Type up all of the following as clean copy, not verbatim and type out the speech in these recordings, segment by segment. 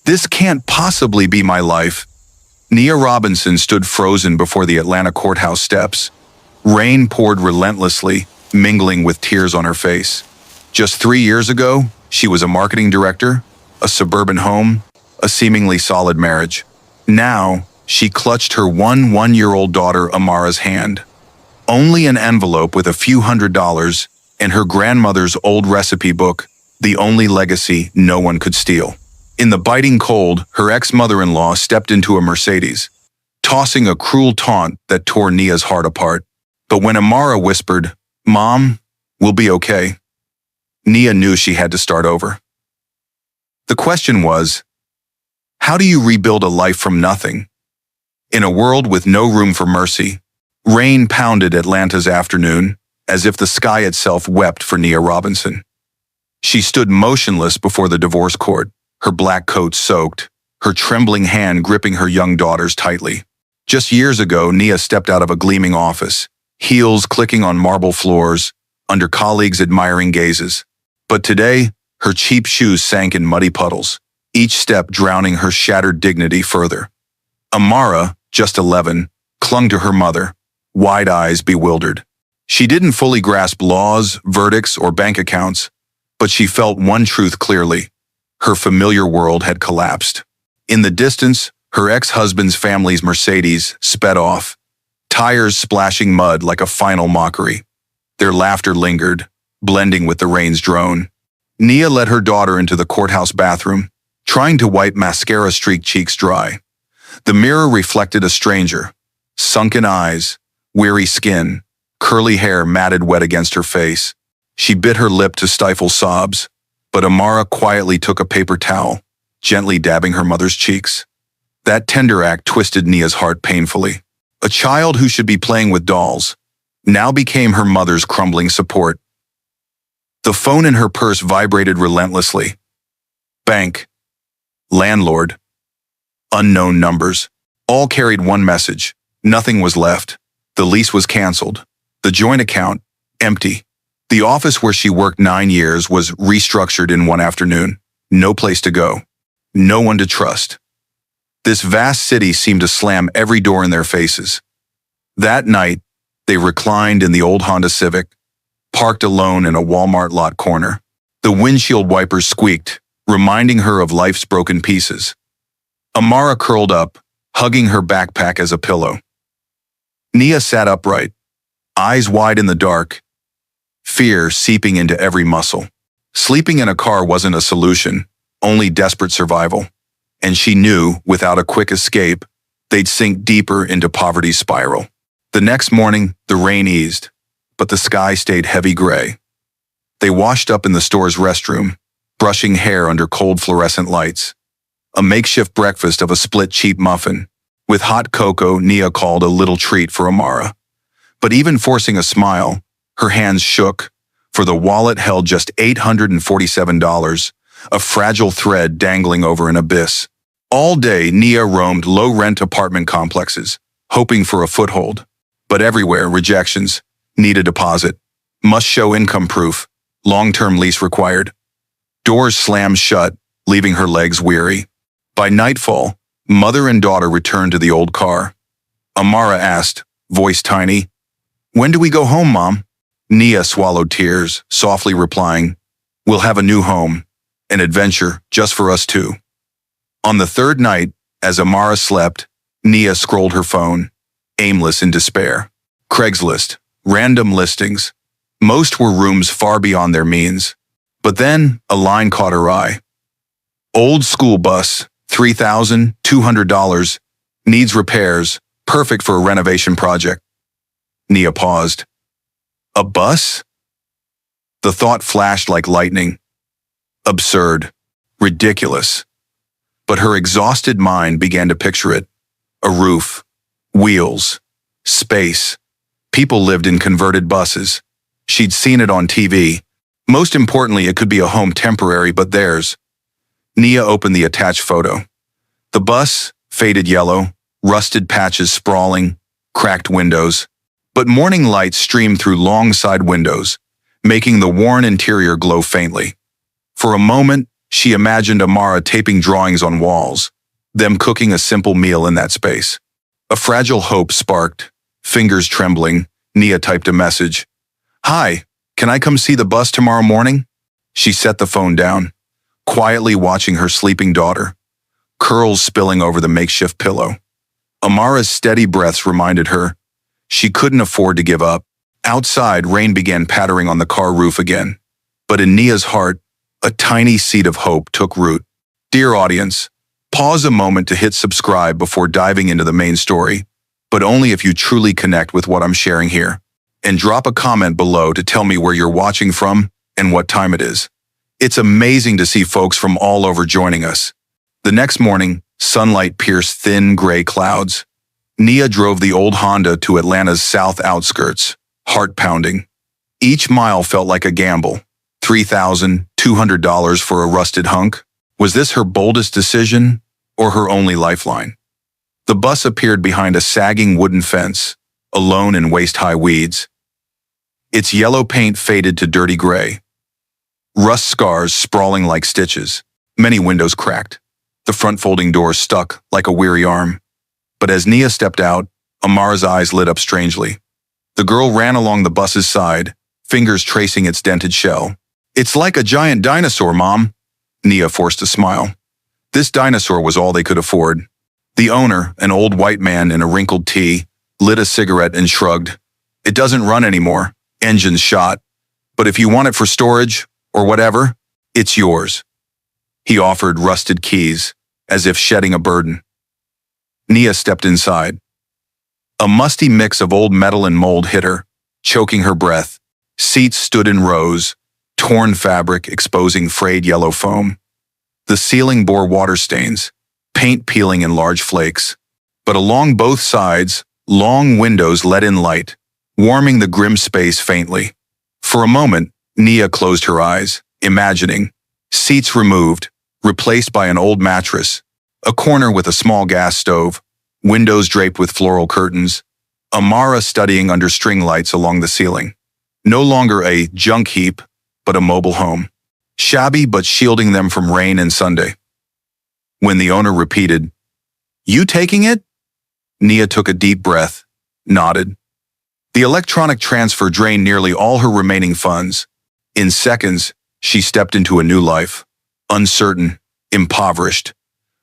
This can't possibly be my life. Nia Robinson stood frozen before the Atlanta courthouse steps. Rain poured relentlessly, mingling with tears on her face. Just 3 years ago, she was a marketing director, a suburban home, a seemingly solid marriage. Now, she clutched her one-year-old daughter Amara's hand. Only an envelope with a few $100s and her grandmother's old recipe book, the only legacy no one could steal. In the biting cold, her ex-mother-in-law stepped into a Mercedes, tossing a cruel taunt that tore Nia's heart apart. But when Amara whispered, "Mom, we'll be okay," Nia knew she had to start over. The question was, how do you rebuild a life from nothing? In a world with no room for mercy, rain pounded Atlanta's afternoon, as if the sky itself wept for Nia Robinson. She stood motionless before the divorce court, her black coat soaked, her trembling hand gripping her young daughters tightly. Just years ago, Nia stepped out of a gleaming office, heels clicking on marble floors, under colleagues' admiring gazes. But today, her cheap shoes sank in muddy puddles, each step drowning her shattered dignity further. Amara, just 11, clung to her mother, wide eyes bewildered. She didn't fully grasp laws, verdicts, or bank accounts, but she felt one truth clearly. Her familiar world had collapsed. In the distance, her ex-husband's family's Mercedes sped off, tires splashing mud like a final mockery. Their laughter lingered, blending with the rain's drone. Nia led her daughter into the courthouse bathroom, trying to wipe mascara-streaked cheeks dry. The mirror reflected a stranger, sunken eyes, weary skin, curly hair matted wet against her face. She bit her lip to stifle sobs, but Amara quietly took a paper towel, gently dabbing her mother's cheeks. That tender act twisted Nia's heart painfully. A child who should be playing with dolls now became her mother's crumbling support. The phone in her purse vibrated relentlessly. Bank, landlord, unknown numbers. All carried one message. Nothing was left. The lease was canceled. The joint account, empty. The office where she worked 9 years was restructured in one afternoon. No place to go. No one to trust. This vast city seemed to slam every door in their faces. That night, they reclined in the old Honda Civic, parked alone in a Walmart lot corner. The windshield wipers squeaked, reminding her of life's broken pieces. Amara curled up, hugging her backpack as a pillow. Nia sat upright, eyes wide in the dark, fear seeping into every muscle. Sleeping in a car wasn't a solution, only desperate survival. And she knew, without a quick escape, they'd sink deeper into poverty's spiral. The next morning, the rain eased, but the sky stayed heavy gray. They washed up in the store's restroom, brushing hair under cold fluorescent lights. A makeshift breakfast of a split cheap muffin. With hot cocoa, Nia called a little treat for Amara. But even forcing a smile, her hands shook, for the wallet held just $847, a fragile thread dangling over an abyss. All day, Nia roamed low-rent apartment complexes, hoping for a foothold. But everywhere, rejections. Need a deposit. Must show income proof. Long-term lease required. Doors slammed shut, leaving her legs weary. By nightfall, mother and daughter returned to the old car. Amara asked, voice tiny, "When do we go home, Mom?" Nia swallowed tears, softly replying, "We'll have a new home, an adventure just for us two." On the third night, as Amara slept, Nia scrolled her phone, aimless in despair. Craigslist, random listings. Most were rooms far beyond their means. But then, a line caught her eye. Old school bus, $3,200, needs repairs, perfect for a renovation project. Nia paused. A bus? The thought flashed like lightning. Absurd. Ridiculous. But her exhausted mind began to picture it. A roof. Wheels. Space. People lived in converted buses. She'd seen it on TV. Most importantly, it could be a home temporary, but theirs. Nia opened the attached photo. The bus, faded yellow, rusted patches sprawling, cracked windows. But morning light streamed through long side windows, making the worn interior glow faintly. For a moment, She imagined Amara taping drawings on walls, them cooking a simple meal in that space. A fragile hope sparked. Fingers trembling, Nia typed a message. "Hi, can I come see the bus tomorrow morning?" She set the phone down, quietly watching her sleeping daughter, curls spilling over the makeshift pillow. Amara's steady breaths reminded her she couldn't afford to give up. Outside, rain began pattering on the car roof again. But in Nia's heart, a tiny seed of hope took root. Dear audience, pause a moment to hit subscribe before diving into the main story, but only if you truly connect with what I'm sharing here. And drop a comment below to tell me where you're watching from and what time it is. It's amazing to see folks from all over joining us. The next morning, sunlight pierced thin gray clouds. Nia drove the old Honda to Atlanta's south outskirts, heart pounding. Each mile felt like a gamble. $3,200 for a rusted hunk? Was this her boldest decision or her only lifeline? The bus appeared behind a sagging wooden fence, alone in waist-high weeds. Its yellow paint faded to dirty gray. Rust scars sprawling like stitches. Many windows cracked. The front folding doors stuck like a weary arm. But as Nia stepped out, Amara's eyes lit up strangely. The girl ran along the bus's side, fingers tracing its dented shell. "It's like a giant dinosaur, Mom." Nia forced a smile. This dinosaur was all they could afford. The owner, an old white man in a wrinkled tee, lit a cigarette and shrugged. "It doesn't run anymore. Engine's shot. But if you want it for storage, or whatever, it's yours." He offered rusted keys, as if shedding a burden. Nia stepped inside. A musty mix of old metal and mold hit her, choking her breath. Seats stood in rows, torn fabric exposing frayed yellow foam. The ceiling bore water stains, paint peeling in large flakes. But along both sides, long windows let in light, warming the grim space faintly. For a moment, Nia closed her eyes, imagining. Seats removed, replaced by an old mattress, a corner with a small gas stove, windows draped with floral curtains, Amara studying under string lights along the ceiling. No longer a junk heap, but a mobile home. Shabby but shielding them from rain and Sunday. When the owner repeated, "You taking it?" Nia took a deep breath, nodded. The electronic transfer drained nearly all her remaining funds. In seconds, she stepped into a new life. Uncertain, impoverished,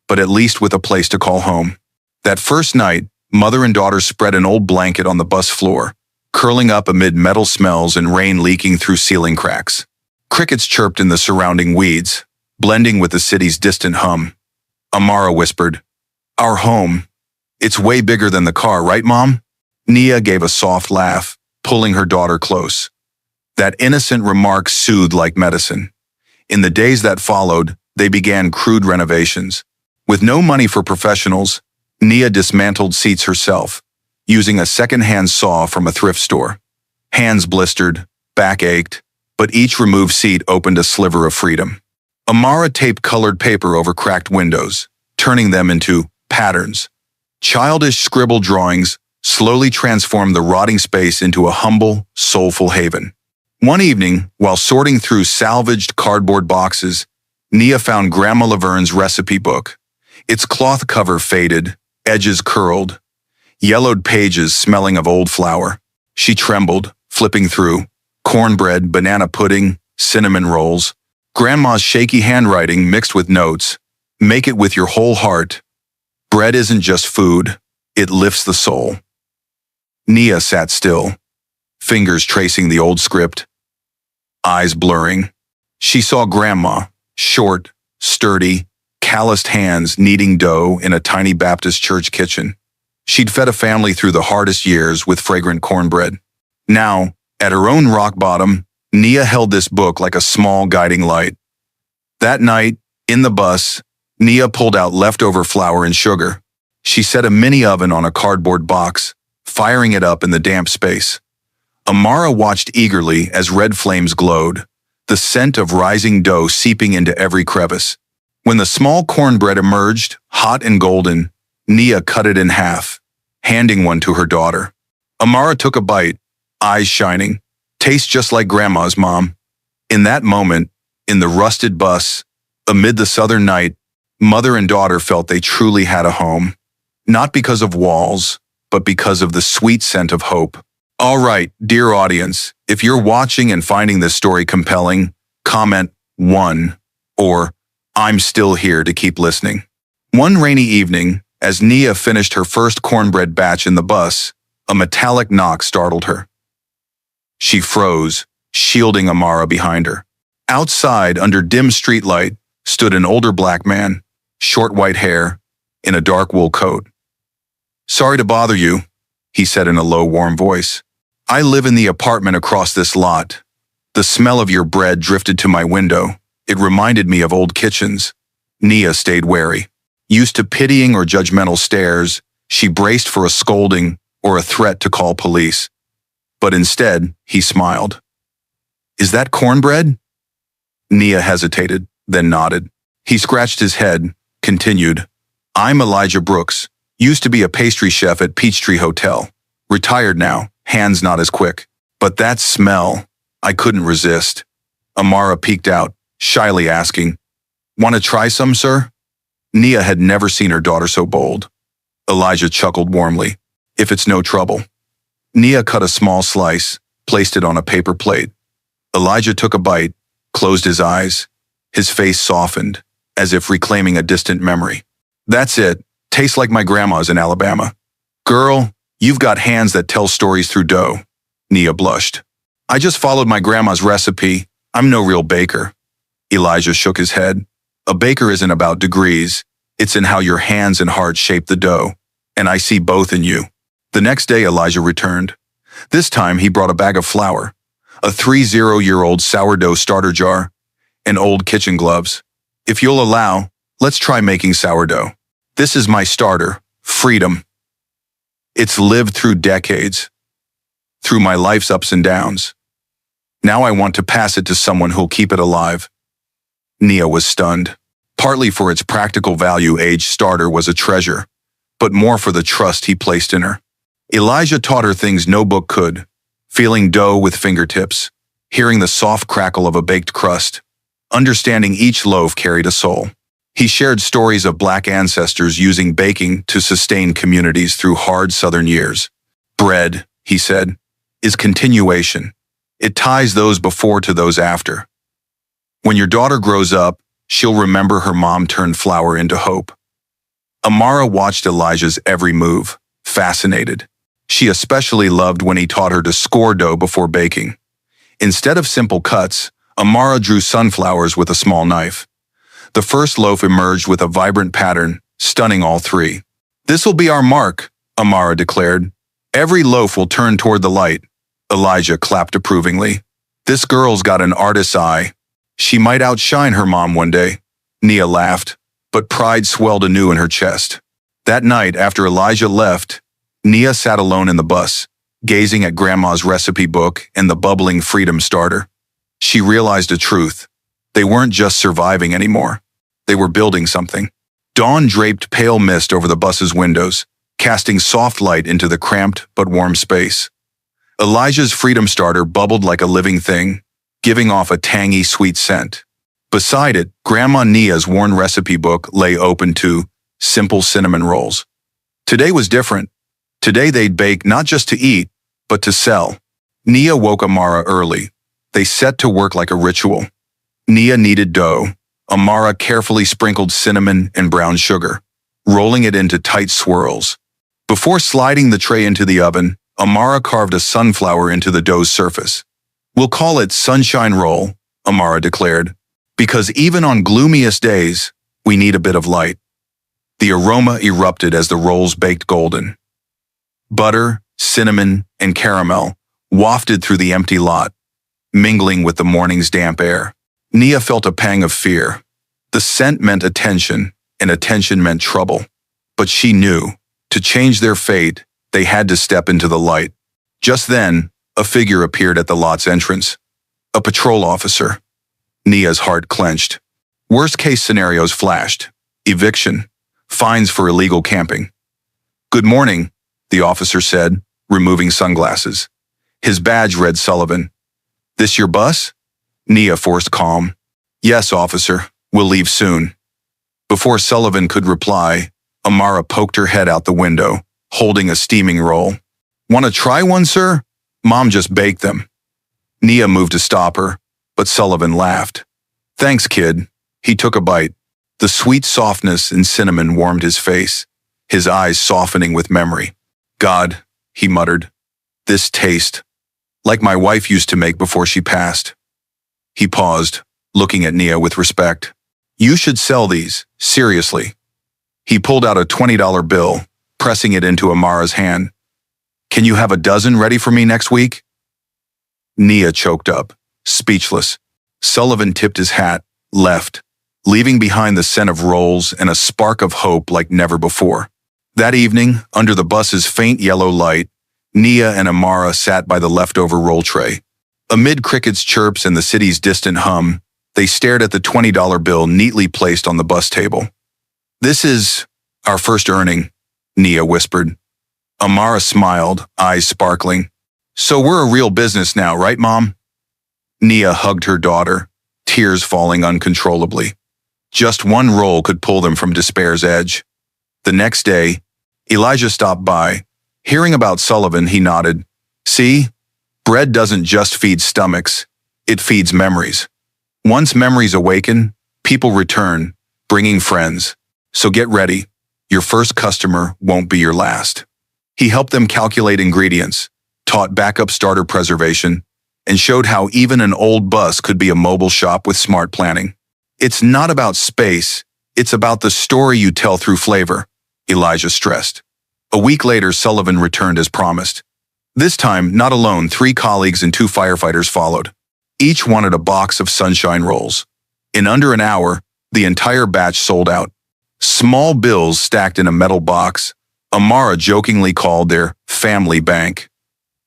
but at least with a place to call home. That first night, mother and daughter spread an old blanket on the bus floor, curling up amid metal smells and rain leaking through ceiling cracks. Crickets chirped in the surrounding weeds, blending with the city's distant hum. Amara whispered, "Our home. It's way bigger than the car, right, Mom?" Nia gave a soft laugh, pulling her daughter close. That innocent remark soothed like medicine. In the days that followed, they began crude renovations. With no money for professionals, Nia dismantled seats herself, using a second-hand saw from a thrift store. Hands blistered, back ached, but each removed seat opened a sliver of freedom. Amara taped colored paper over cracked windows, turning them into patterns. Childish scribbled drawings slowly transformed the rotting space into a humble, soulful haven. One evening, while sorting through salvaged cardboard boxes, Nia found Grandma Laverne's recipe book. Its cloth cover faded, edges curled, yellowed pages smelling of old flour. She trembled, flipping through. Cornbread, banana pudding, cinnamon rolls. Grandma's shaky handwriting mixed with notes. "Make it with your whole heart. Bread isn't just food, it lifts the soul." Nia sat still, fingers tracing the old script, eyes blurring. She saw Grandma, short, sturdy, calloused hands kneading dough in a tiny Baptist church kitchen. She'd fed a family through the hardest years with fragrant cornbread. Now, at her own rock bottom, Nia held this book like a small guiding light. That night, in the bus, Nia pulled out leftover flour and sugar. She set a mini oven on a cardboard box, firing it up in the damp space. Amara watched eagerly as red flames glowed, the scent of rising dough seeping into every crevice. When the small cornbread emerged, hot and golden, Nia cut it in half, handing one to her daughter. Amara took a bite, eyes shining. "Tastes just like Grandma's, Mom." In that moment, in the rusted bus, Amid the southern night, mother and daughter felt they truly had a home, not because of walls, but because of the sweet scent of hope. All right, dear audience, if you're watching and finding this story compelling, comment 1 or I'm still here to keep listening. One rainy evening, as Nia finished her first cornbread batch in the bus, a metallic knock startled her. She froze, shielding Amara behind her. Outside, under dim streetlight, stood an older black man, short white hair, in a dark wool coat. "Sorry to bother you," he said in a low, warm voice. "I live in the apartment across this lot. The smell of your bread drifted to my window. It reminded me of old kitchens." Nia stayed wary. Used to pitying or judgmental stares, she braced for a scolding or a threat to call police. But instead, he smiled. "Is that cornbread?" Nia hesitated, then nodded. He scratched his head, continued, "I'm Elijah Brooks. Used to be a pastry chef at Peachtree Hotel. Retired now, hands not as quick. But that smell, I couldn't resist." Amara peeked out, shyly asking, "Want to try some, sir?" Nia had never seen her daughter so bold. Elijah chuckled warmly. "If it's no trouble." Nia cut a small slice, placed it on a paper plate. Elijah took a bite, closed his eyes. His face softened, as if reclaiming a distant memory. "That's it. Tastes like my grandma's in Alabama." "Girl, you've got hands that tell stories through dough." Nia blushed. "I just followed my grandma's recipe. I'm no real baker." Elijah shook his head. "A baker isn't about degrees. It's in how your hands and heart shape the dough. And I see both in you." The next day, Elijah returned. This time, he brought a bag of flour, a 30-year-old sourdough starter jar, and old kitchen gloves. "If you'll allow, let's try making sourdough. This is my starter, freedom. It's lived through decades, through my life's ups and downs. Now I want to pass it to someone who'll keep it alive." Nia was stunned. Partly for its practical value, aged starter was a treasure, but more for the trust he placed in her. Elijah taught her things no book could, feeling dough with fingertips, hearing the soft crackle of a baked crust, understanding each loaf carried a soul. He shared stories of Black ancestors using baking to sustain communities through hard Southern years. "Bread," he said, "is continuation. It ties those before to those after. When your daughter grows up, she'll remember her mom turned flour into hope." Amara watched Elijah's every move, fascinated. She especially loved when he taught her to score dough before baking. Instead of simple cuts, Amara drew sunflowers with a small knife. The first loaf emerged with a vibrant pattern, stunning all three. "This'll be our mark," Amara declared. "Every loaf will turn toward the light." Elijah clapped approvingly. "This girl's got an artist's eye. She might outshine her mom one day." Nia laughed, but pride swelled anew in her chest. That night, after Elijah left, Nia sat alone in the bus, gazing at Grandma's recipe book and the bubbling freedom starter. She realized a truth. They weren't just surviving anymore. They were building something. Dawn draped pale mist over the bus's windows, casting soft light into the cramped but warm space. Elijah's freedom starter bubbled like a living thing, giving off a tangy, sweet scent. Beside it, Grandma Nia's worn recipe book lay open to simple cinnamon rolls. Today was different. Today they'd bake not just to eat, but to sell. Nia woke Amara early. They set to work like a ritual. Nia kneaded dough. Amara carefully sprinkled cinnamon and brown sugar, rolling it into tight swirls. Before sliding the tray into the oven, Amara carved a sunflower into the dough's surface. "We'll call it Sunshine Roll," Amara declared, "because even on gloomiest days, we need a bit of light." The aroma erupted as the rolls baked golden. Butter, cinnamon, and caramel wafted through the empty lot, mingling with the morning's damp air. Nia felt a pang of fear. The scent meant attention, and attention meant trouble. But she knew, to change their fate, they had to step into the light. Just then, a figure appeared at the lot's entrance. A patrol officer. Nia's heart clenched. Worst-case scenarios flashed. Eviction. Fines for illegal camping. "Good morning," the officer said, removing sunglasses. His badge read Sullivan. "This your bus?" Nia forced calm. "Yes, officer. We'll leave soon. Before Sullivan could reply, Amara poked her head out the window, holding a steaming roll. Want to try one, sir? Mom just baked them. Nia moved to stop her, but Sullivan laughed. Thanks, kid. He took a bite. The sweet softness and cinnamon warmed his face, his eyes softening with memory. God, he muttered. This taste. Like my wife used to make before she passed. He paused, looking at Nia with respect. You should sell these, seriously. He pulled out a $20 bill, pressing it into Amara's hand. Can you have a dozen ready for me next week? Nia choked up, speechless. Sullivan tipped his hat, left, leaving behind the scent of rolls and a spark of hope like never before. That evening, under the bus's faint yellow light, Nia and Amara sat by the leftover roll tray. Amid crickets' chirps and the city's distant hum, they stared at the $20 bill neatly placed on the bus table. This is our first earning, Nia whispered. Amara smiled, eyes sparkling. So we're a real business now, right, Mom? Nia hugged her daughter, tears falling uncontrollably. Just one roll could pull them from despair's edge. The next day, Elijah stopped by. Hearing about Sullivan, he nodded. See, bread doesn't just feed stomachs, it feeds memories. Once memories awaken, people return, bringing friends. So get ready, your first customer won't be your last. He helped them calculate ingredients, taught backup starter preservation, and showed how even an old bus could be a mobile shop with smart planning. It's not about space, it's about the story you tell through flavor, Elijah stressed. A week later, Sullivan returned as promised. This time, not alone, 3 colleagues and 2 firefighters followed. Each wanted a box of sunshine rolls. In under an hour, the entire batch sold out. Small bills stacked in a metal box, Amara jokingly called their family bank.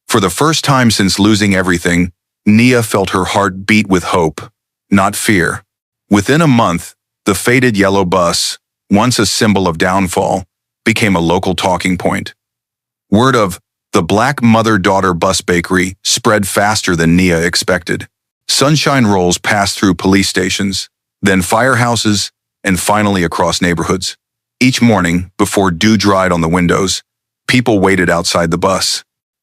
For the first time since losing everything, Nia felt her heart beat with hope, not fear. Within a month, the faded yellow bus, once a symbol of downfall, became a local talking point. Word of the Black Mother-Daughter Bus Bakery spread faster than Nia expected. Sunshine rolls passed through police stations, then firehouses, and finally across neighborhoods. Each morning, before dew dried on the windows, people waited outside the bus.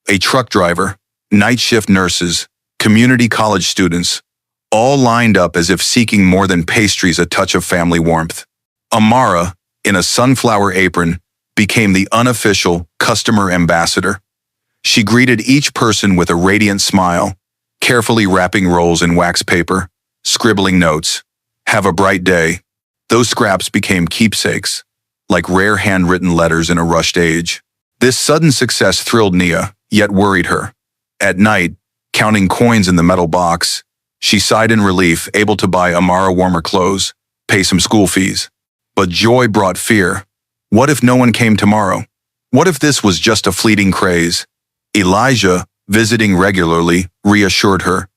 A truck driver, night shift nurses, community college students, all lined up as if seeking more than pastries, a touch of family warmth. Amara, in a sunflower apron, became the unofficial customer ambassador. She greeted each person with a radiant smile, carefully wrapping rolls in wax paper, scribbling notes. Have a bright day. Those scraps became keepsakes, like rare handwritten letters in a rushed age. This sudden success thrilled Nia, yet worried her. At night, counting coins in the metal box, she sighed in relief, able to buy Amara warmer clothes, pay some school fees. But joy brought fear. What if no one came tomorrow? What if this was just a fleeting craze? Elijah, visiting regularly, reassured her.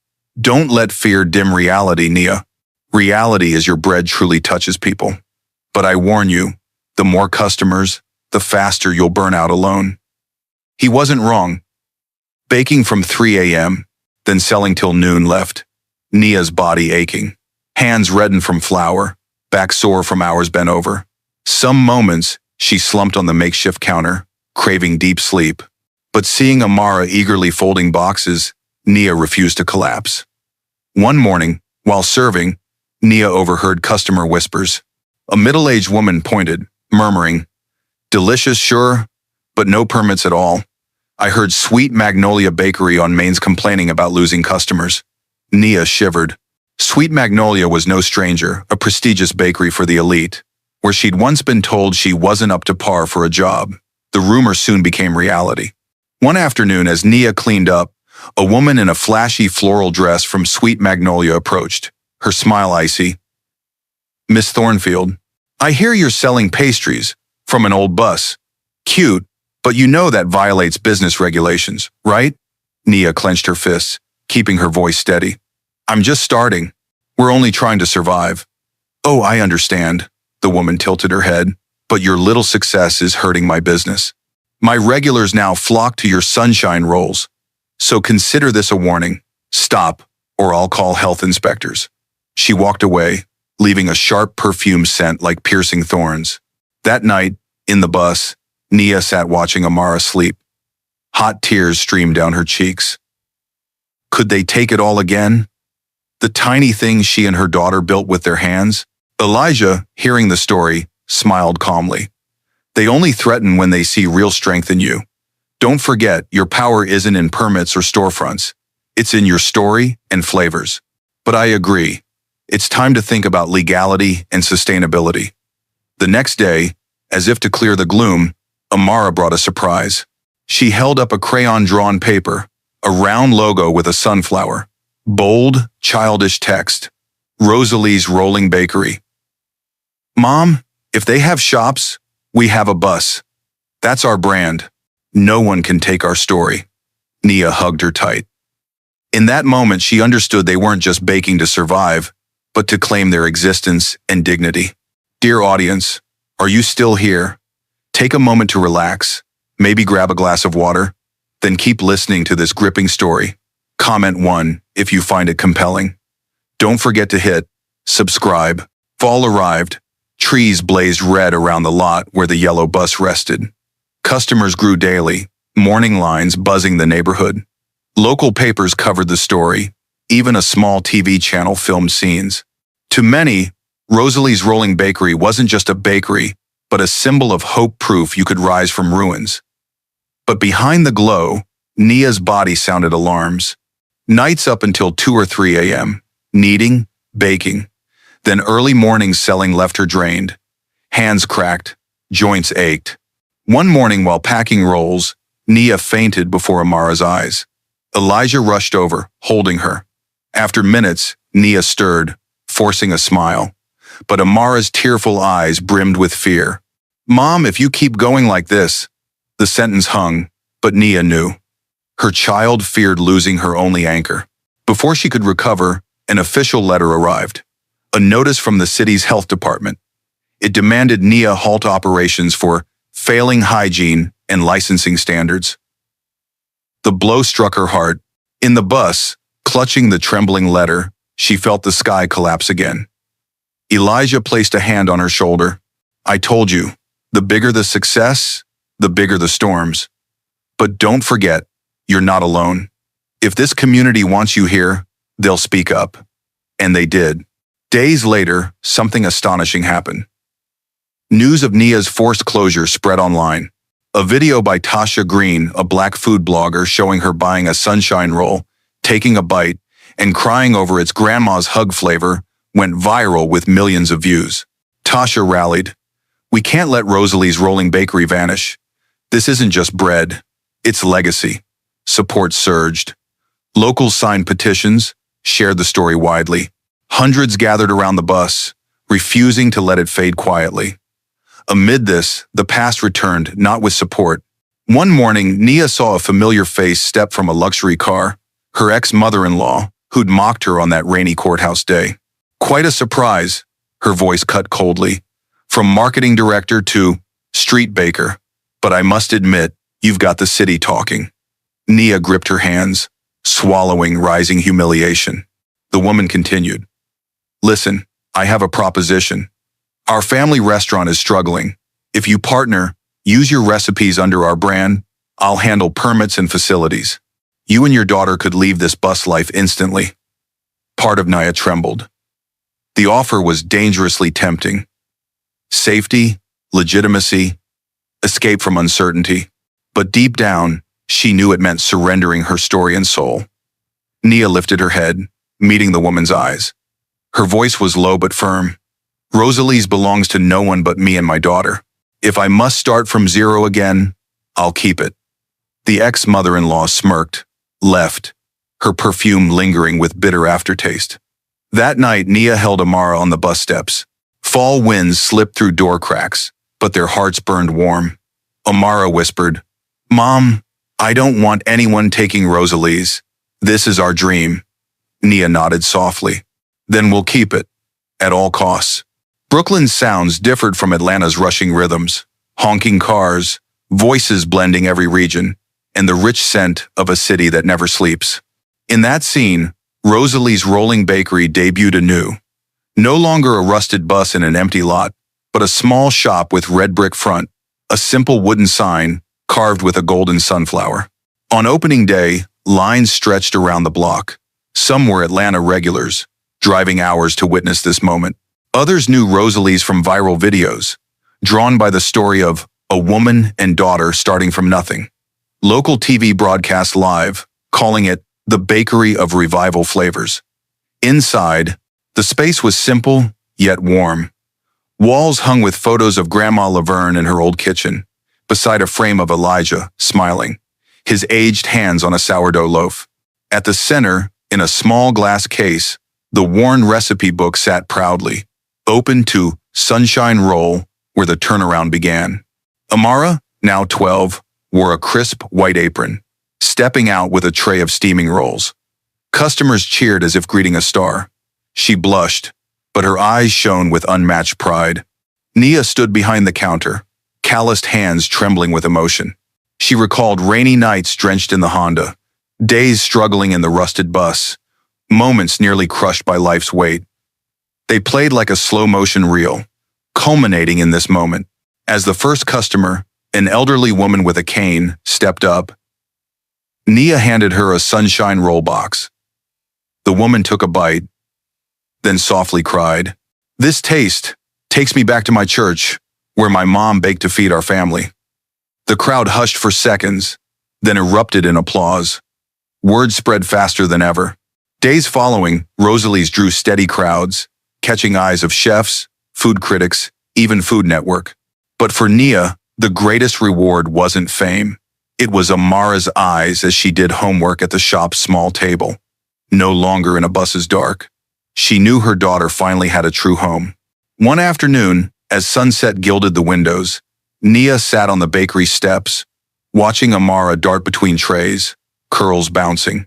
Don't let fear dim reality, Nia. Reality is your bread truly touches people. But I warn you, the more customers, the faster you'll burn out alone. He wasn't wrong. Baking from 3 a.m., then selling till noon left, Nia's body aching, hands reddened from flour, back sore from hours bent over. Some moments, she slumped on the makeshift counter, craving deep sleep. But seeing Amara eagerly folding boxes, Nia refused to collapse. One morning, while serving, Nia overheard customer whispers. A middle-aged woman pointed, murmuring, "Delicious, sure, but no permits at all. I heard Sweet Magnolia Bakery on Main's complaining about losing customers." Nia shivered. Sweet Magnolia was no stranger, a prestigious bakery for the elite, where she'd once been told she wasn't up to par for a job. The rumor soon became reality. One afternoon, as Nia cleaned up, a woman in a flashy floral dress from Sweet Magnolia approached, her smile icy. "Miss Thornfield, I hear you're selling pastries from an old bus. Cute, but you know that violates business regulations, right?" Nia clenched her fists, keeping her voice steady. "I'm just starting. We're only trying to survive." "Oh, I understand," the woman tilted her head, "but your little success is hurting my business. My regulars now flock to your sunshine rolls. So consider this a warning. Stop, or I'll call health inspectors." She walked away, leaving a sharp perfume scent like piercing thorns. That night, in the bus, Nia sat watching Amara sleep. Hot tears streamed down her cheeks. Could they take it all again? The tiny things she and her daughter built with their hands? Elijah, hearing the story, smiled calmly. They only threaten when they see real strength in you. Don't forget, your power isn't in permits or storefronts. It's in your story and flavors. But I agree. It's time to think about legality and sustainability. The next day, as if to clear the gloom, Amara brought a surprise. She held up a crayon-drawn paper, a round logo with a sunflower. Bold, childish text. Rosalie's Rolling Bakery. Mom, if they have shops, we have a bus. That's our brand. No one can take our story. Nia hugged her tight. In that moment, she understood they weren't just baking to survive, but to claim their existence and dignity. Dear audience, are you still here? Take a moment to relax, maybe grab a glass of water, then keep listening to this gripping story. Comment 1 if you find it compelling. Don't forget to hit subscribe. Fall arrived. Trees blazed red around the lot where the yellow bus rested. Customers grew daily, morning lines buzzing the neighborhood. Local papers covered the story. Even a small TV channel filmed scenes. To many, Rosalie's Rolling Bakery wasn't just a bakery, but a symbol of hope, proof you could rise from ruins. But behind the glow, Nia's body sounded alarms. Nights up until 2 or 3 a.m., kneading, baking. Then early mornings selling left her drained. Hands cracked, joints ached. One morning while packing rolls, Nia fainted before Amara's eyes. Elijah rushed over, holding her. After minutes, Nia stirred, forcing a smile. But Amara's tearful eyes brimmed with fear. Mom, if you keep going like this. The sentence hung, but Nia knew. Her child feared losing her only anchor. Before she could recover, an official letter arrived. A notice from the city's health department. It demanded Nia halt operations for failing hygiene and licensing standards. The blow struck her heart. In the bus, clutching the trembling letter, she felt the sky collapse again. Elijah placed a hand on her shoulder. I told you, the bigger the success, the bigger the storms. But don't forget, you're not alone. If this community wants you here, they'll speak up. And they did. Days later, something astonishing happened. News of Nia's forced closure spread online. A video by Tasha Green, a black food blogger, showing her buying a sunshine roll, taking a bite, and crying over its grandma's hug flavor, went viral with millions of views. Tasha rallied. We can't let Rosalie's Rolling Bakery vanish. This isn't just bread, it's legacy. Support surged. Locals signed petitions, shared the story widely. Hundreds gathered around the bus, refusing to let it fade quietly. Amid this, the past returned, not with support. One morning, Nia saw a familiar face step from a luxury car, her ex-mother-in-law, who'd mocked her on that rainy courthouse day. Quite a surprise, her voice cut coldly. From marketing director to street baker. But I must admit, you've got the city talking. Nia gripped her hands, swallowing rising humiliation. The woman continued. Listen, I have a proposition. Our family restaurant is struggling. If you partner, use your recipes under our brand, I'll handle permits and facilities. You and your daughter could leave this bus life instantly. Part of Nia trembled. The offer was dangerously tempting. Safety, legitimacy, escape from uncertainty. But deep down, she knew it meant surrendering her story and soul. Nia lifted her head, meeting the woman's eyes. Her voice was low but firm. Rosalie's belongs to no one but me and my daughter. If I must start from zero again, I'll keep it. The ex-mother-in-law smirked, left, her perfume lingering with bitter aftertaste. That night, Nia held Amara on the bus steps. Fall winds slipped through door cracks, but their hearts burned warm. Amara whispered, Mom, I don't want anyone taking Rosalie's. This is our dream. Nia nodded softly. Then we'll keep it, at all costs. Brooklyn's sounds differed from Atlanta's rushing rhythms, honking cars, voices blending every region, and the rich scent of a city that never sleeps. In that scene, Rosalie's Rolling Bakery debuted anew. No longer a rusted bus in an empty lot, but a small shop with red brick front, a simple wooden sign carved with a golden sunflower. On opening day, lines stretched around the block. Some were Atlanta regulars, driving hours to witness this moment. Others knew Rosalie's from viral videos, drawn by the story of a woman and daughter starting from nothing. Local TV broadcast live, calling it the Bakery of Revival Flavors. Inside, the space was simple, yet warm. Walls hung with photos of Grandma Laverne in her old kitchen, beside a frame of Elijah, smiling, his aged hands on a sourdough loaf. At the center, in a small glass case, the worn recipe book sat proudly, open to Sunshine Roll, where the turnaround began. Amara, now 12, wore a crisp white apron, stepping out with a tray of steaming rolls. Customers cheered as if greeting a star. She blushed, but her eyes shone with unmatched pride. Nia stood behind the counter, calloused hands trembling with emotion. She recalled rainy nights drenched in the Honda, days struggling in the rusted bus, moments nearly crushed by life's weight. They played like a slow-motion reel, culminating in this moment. As the first customer, an elderly woman with a cane, stepped up, Nia handed her a sunshine roll box. The woman took a bite, then softly cried, "This taste takes me back to my church, where my mom baked to feed our family." The crowd hushed for seconds, then erupted in applause. Word spread faster than ever. Days following, Rosalie's drew steady crowds, catching eyes of chefs, food critics, even Food Network. But for Nia, the greatest reward wasn't fame. It was Amara's eyes as she did homework at the shop's small table. No longer in a bus's dark, she knew her daughter finally had a true home. One afternoon, as sunset gilded the windows, Nia sat on the bakery steps, watching Amara dart between trays, curls bouncing.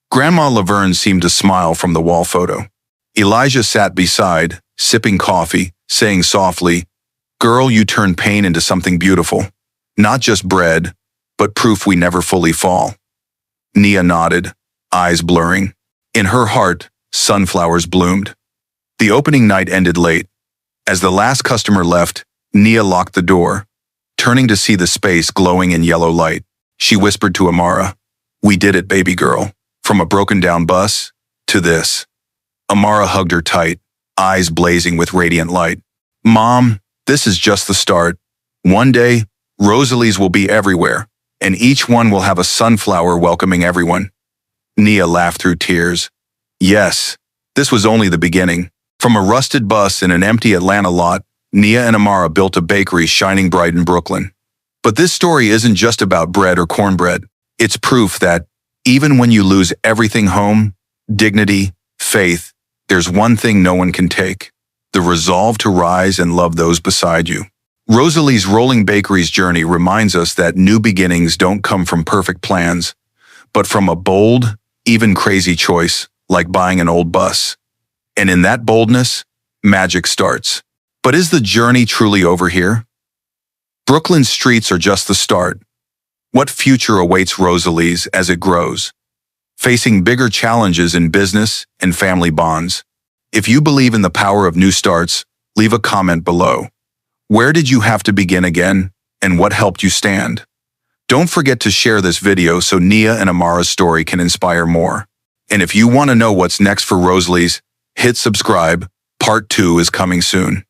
Grandma Laverne seemed to smile from the wall photo. Elijah sat beside, sipping coffee, saying softly, "Girl, you turn pain into something beautiful. Not just bread, but proof we never fully fall." Nia nodded, eyes blurring. In her heart, sunflowers bloomed. The opening night ended late. As the last customer left, Nia locked the door, turning to see the space glowing in yellow light. She whispered to Amara, "We did it, baby girl. From a broken-down bus to this." Amara hugged her tight, eyes blazing with radiant light. "Mom, this is just the start. One day, Rosalie's will be everywhere, and each one will have a sunflower welcoming everyone." Nia laughed through tears. Yes, this was only the beginning. From a rusted bus in an empty Atlanta lot, Nia and Amara built a bakery shining bright in Brooklyn. But this story isn't just about bread or cornbread. It's proof that, even when you lose everything home, dignity, faith, there's one thing no one can take: the resolve to rise and love those beside you. Rosalie's Rolling Bakery's journey reminds us that new beginnings don't come from perfect plans, but from a bold, even crazy choice, like buying an old bus. And in that boldness, magic starts. But is the journey truly over here? Brooklyn's streets are just the start. What future awaits Rosalie's as it grows, facing bigger challenges in business and family bonds? If you believe in the power of new starts, leave a comment below. Where did you have to begin again, and what helped you stand? Don't forget to share this video so Nia and Amara's story can inspire more. And if you want to know what's next for Rosalie's, hit subscribe. Part 2 is coming soon.